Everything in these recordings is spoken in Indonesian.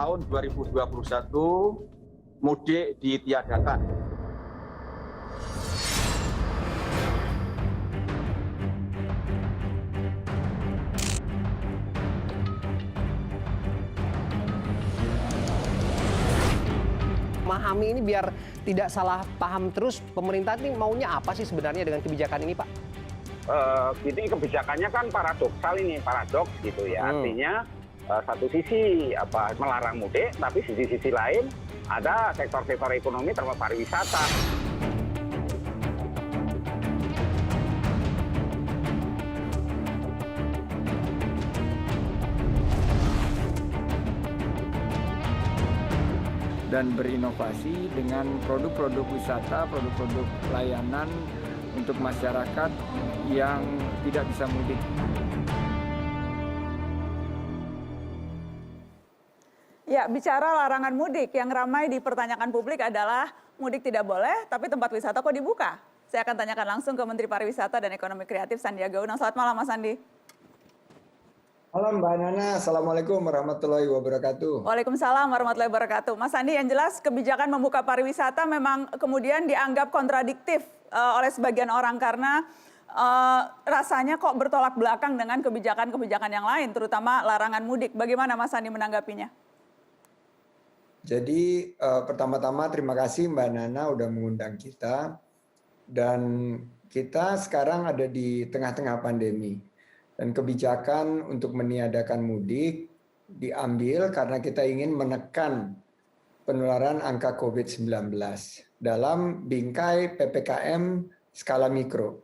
tahun 2021 mudik ditiadakan. Memahami ini biar tidak salah paham terus, pemerintah ini maunya apa sih sebenarnya dengan kebijakan ini, Pak? Ini kebijakannya kan paradoksal, ini paradoks gitu ya. Artinya satu sisi melarang mudik, tapi di sisi lain ada sektor-sektor ekonomi termasuk pariwisata. Dan berinovasi dengan produk-produk wisata, produk-produk layanan untuk masyarakat yang tidak bisa mudik. Ya, bicara larangan mudik, yang ramai dipertanyakan publik adalah mudik tidak boleh, tapi tempat wisata kok dibuka? Saya akan tanyakan langsung ke Menteri Pariwisata dan Ekonomi Kreatif Sandiaga Uno. Selamat malam, Mas Sandi. Malam Mbak Nana, Assalamualaikum warahmatullahi wabarakatuh. Waalaikumsalam warahmatullahi wabarakatuh. Mas Sandi, yang jelas kebijakan membuka pariwisata memang kemudian dianggap kontradiktif oleh sebagian orang karena rasanya kok bertolak belakang dengan kebijakan-kebijakan yang lain, terutama larangan mudik. Bagaimana Mas Sandi menanggapinya? Jadi pertama-tama terima kasih Mbak Nana udah mengundang kita. Dan kita sekarang ada di tengah-tengah pandemi. Dan kebijakan untuk meniadakan mudik diambil karena kita ingin menekan penularan angka COVID-19 dalam bingkai PPKM skala mikro.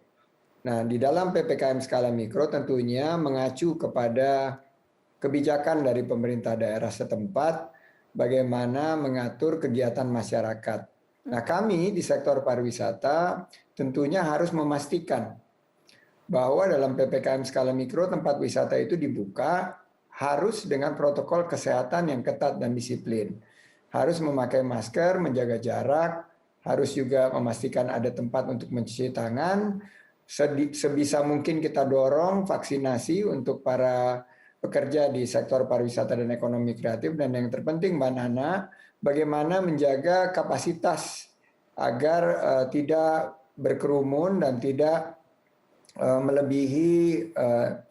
Nah, di dalam PPKM skala mikro tentunya mengacu kepada kebijakan dari pemerintah daerah setempat bagaimana mengatur kegiatan masyarakat. Nah, kami di sektor pariwisata tentunya harus memastikan bahwa dalam PPKM skala mikro tempat wisata itu dibuka harus dengan protokol kesehatan yang ketat dan disiplin. Harus memakai masker, menjaga jarak, harus juga memastikan ada tempat untuk mencuci tangan. Sebisa mungkin kita dorong vaksinasi untuk para pekerja di sektor pariwisata dan ekonomi kreatif. Dan yang terpenting Mbak Nana, bagaimana menjaga kapasitas agar tidak berkerumun dan tidak melebihi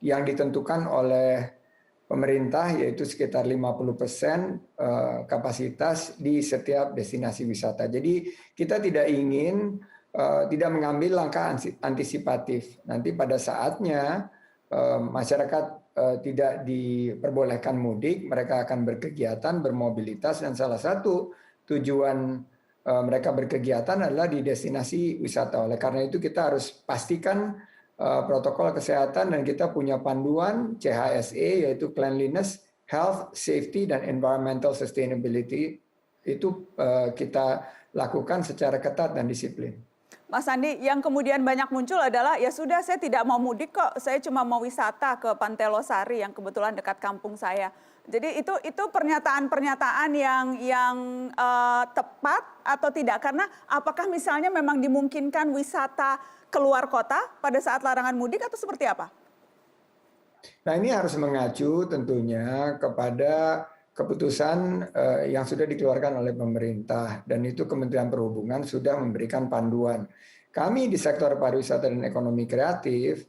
yang ditentukan oleh pemerintah, yaitu sekitar 50% kapasitas di setiap destinasi wisata. Jadi kita tidak ingin tidak mengambil langkah antisipatif. Nanti pada saatnya masyarakat tidak diperbolehkan mudik, mereka akan berkegiatan, bermobilitas, dan salah satu tujuan mereka berkegiatan adalah di destinasi wisata. Oleh karena itu kita harus pastikan protokol kesehatan dan kita punya panduan CHSE yaitu Cleanliness, Health, Safety, dan Environmental Sustainability. Itu kita lakukan secara ketat dan disiplin. Mas Sandi, yang kemudian banyak muncul adalah ya sudah saya tidak mau mudik kok, saya cuma mau wisata ke Pantai Losari yang kebetulan dekat kampung saya. Jadi itu pernyataan-pernyataan yang tepat atau tidak? Karena apakah misalnya memang dimungkinkan wisata keluar kota pada saat larangan mudik atau seperti apa? Nah, ini harus mengacu tentunya kepada keputusan yang sudah dikeluarkan oleh pemerintah, dan itu Kementerian Perhubungan sudah memberikan panduan. Kami di sektor pariwisata dan ekonomi kreatif,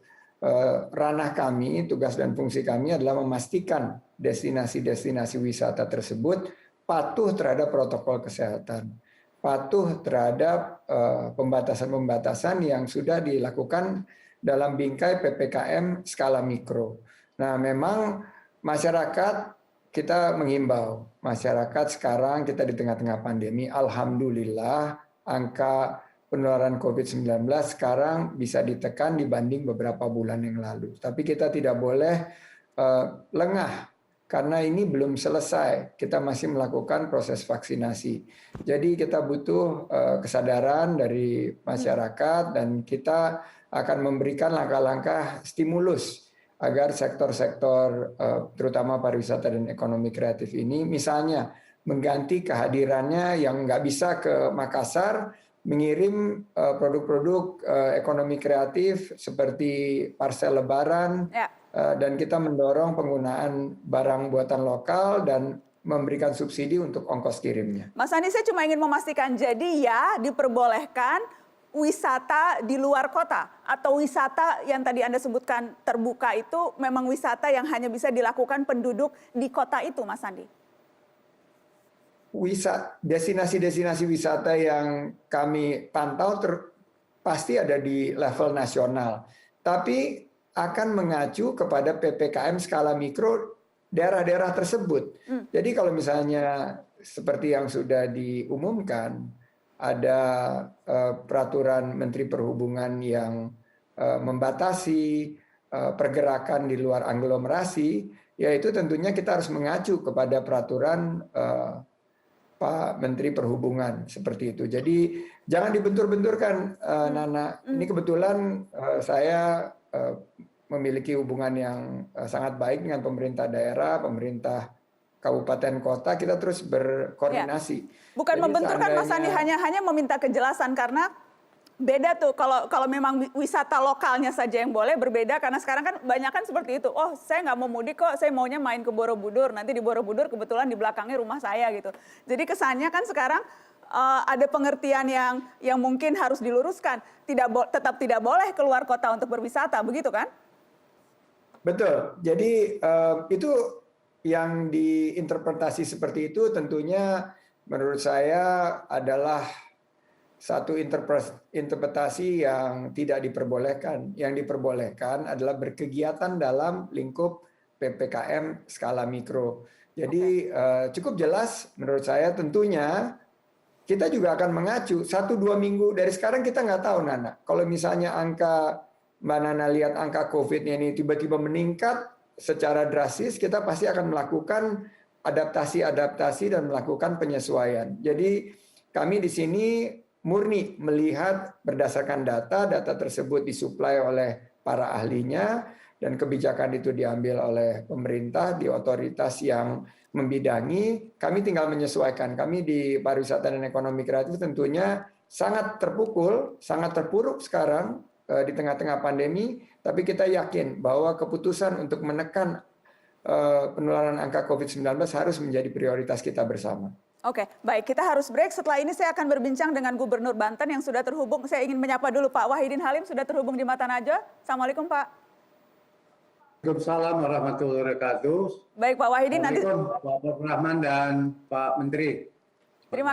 ranah kami, tugas dan fungsi kami adalah memastikan destinasi-destinasi wisata tersebut patuh terhadap protokol kesehatan, patuh terhadap pembatasan-pembatasan yang sudah dilakukan dalam bingkai PPKM skala mikro. Nah, memang masyarakat, kita menghimbau masyarakat sekarang kita di tengah-tengah pandemi, alhamdulillah angka penularan COVID-19 sekarang bisa ditekan dibanding beberapa bulan yang lalu. Tapi kita tidak boleh lengah karena ini belum selesai. Kita masih melakukan proses vaksinasi. Jadi kita butuh kesadaran dari masyarakat dan kita akan memberikan langkah-langkah stimulus agar sektor-sektor terutama pariwisata dan ekonomi kreatif ini misalnya mengganti kehadirannya yang nggak bisa ke Makassar, mengirim produk-produk ekonomi kreatif seperti parsel lebaran, dan kita mendorong penggunaan barang buatan lokal dan memberikan subsidi untuk ongkos kirimnya. Mas Andi, saya cuma ingin memastikan, jadi ya diperbolehkan wisata di luar kota atau wisata yang tadi Anda sebutkan terbuka itu memang wisata yang hanya bisa dilakukan penduduk di kota itu, Mas Andi? Destinasi-destinasi wisata yang kami pantau pasti ada di level nasional, tapi akan mengacu kepada PPKM skala mikro daerah-daerah tersebut. Jadi kalau misalnya seperti yang sudah diumumkan, ada peraturan Menteri Perhubungan yang membatasi pergerakan di luar aglomerasi, yaitu tentunya kita harus mengacu kepada peraturan Pak Menteri Perhubungan seperti itu. Jadi jangan dibentur-benturkan, Nana. Ini kebetulan saya memiliki hubungan yang sangat baik dengan pemerintah daerah, pemerintah kabupaten kota, kita terus berkoordinasi. Ya. Bukan jadi membenturkan, Mas Andi, hanya meminta kejelasan karena beda tuh kalau memang wisata lokalnya saja yang boleh, berbeda karena sekarang kan banyak kan seperti itu. Oh, saya nggak mau mudik kok, saya maunya main ke Borobudur. Nanti di Borobudur kebetulan di belakangnya rumah saya gitu. Jadi kesannya kan sekarang ada pengertian yang mungkin harus diluruskan. Tetap tidak boleh keluar kota untuk berwisata, begitu kan? Betul. Jadi itu yang diinterpretasi seperti itu tentunya menurut saya adalah satu interpretasi yang tidak diperbolehkan. Yang diperbolehkan adalah berkegiatan dalam lingkup PPKM skala mikro. Jadi cukup jelas menurut saya tentunya kita juga akan mengacu 1-2 minggu dari sekarang kita nggak tahu, Nana. Kalau misalnya Mbak Nana lihat angka COVID-nya ini tiba-tiba meningkat secara drastis, kita pasti akan melakukan adaptasi dan melakukan penyesuaian. Jadi kami di sini murni melihat berdasarkan data tersebut disuplai oleh para ahlinya, dan kebijakan itu diambil oleh pemerintah di otoritas yang membidangi. Kami tinggal menyesuaikan. Kami di pariwisata dan ekonomi kreatif tentunya sangat terpukul, sangat terpuruk sekarang di tengah-tengah pandemi, tapi kita yakin bahwa keputusan untuk menekan penularan angka COVID-19 harus menjadi prioritas kita bersama. Oke, baik, kita harus break. Setelah ini saya akan berbincang dengan Gubernur Banten yang sudah terhubung. Saya ingin menyapa dulu Pak Wahidin Halim, sudah terhubung di Mata Najwa. Assalamualaikum Pak. Waalaikumsalam warahmatullahi wabarakatuh. Baik Pak Wahidin, nanti. Pak Rahman dan Pak Menteri. Terima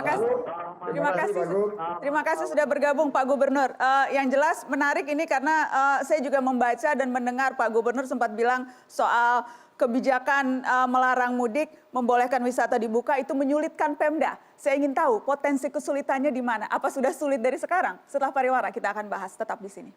kasih sudah bergabung Pak Gubernur. Yang jelas menarik ini karena saya juga membaca dan mendengar Pak Gubernur sempat bilang soal kebijakan melarang mudik, membolehkan wisata dibuka itu menyulitkan Pemda. Saya ingin tahu potensi kesulitannya di mana. Apa sudah sulit dari sekarang? Setelah pariwara kita akan bahas, tetap di sini.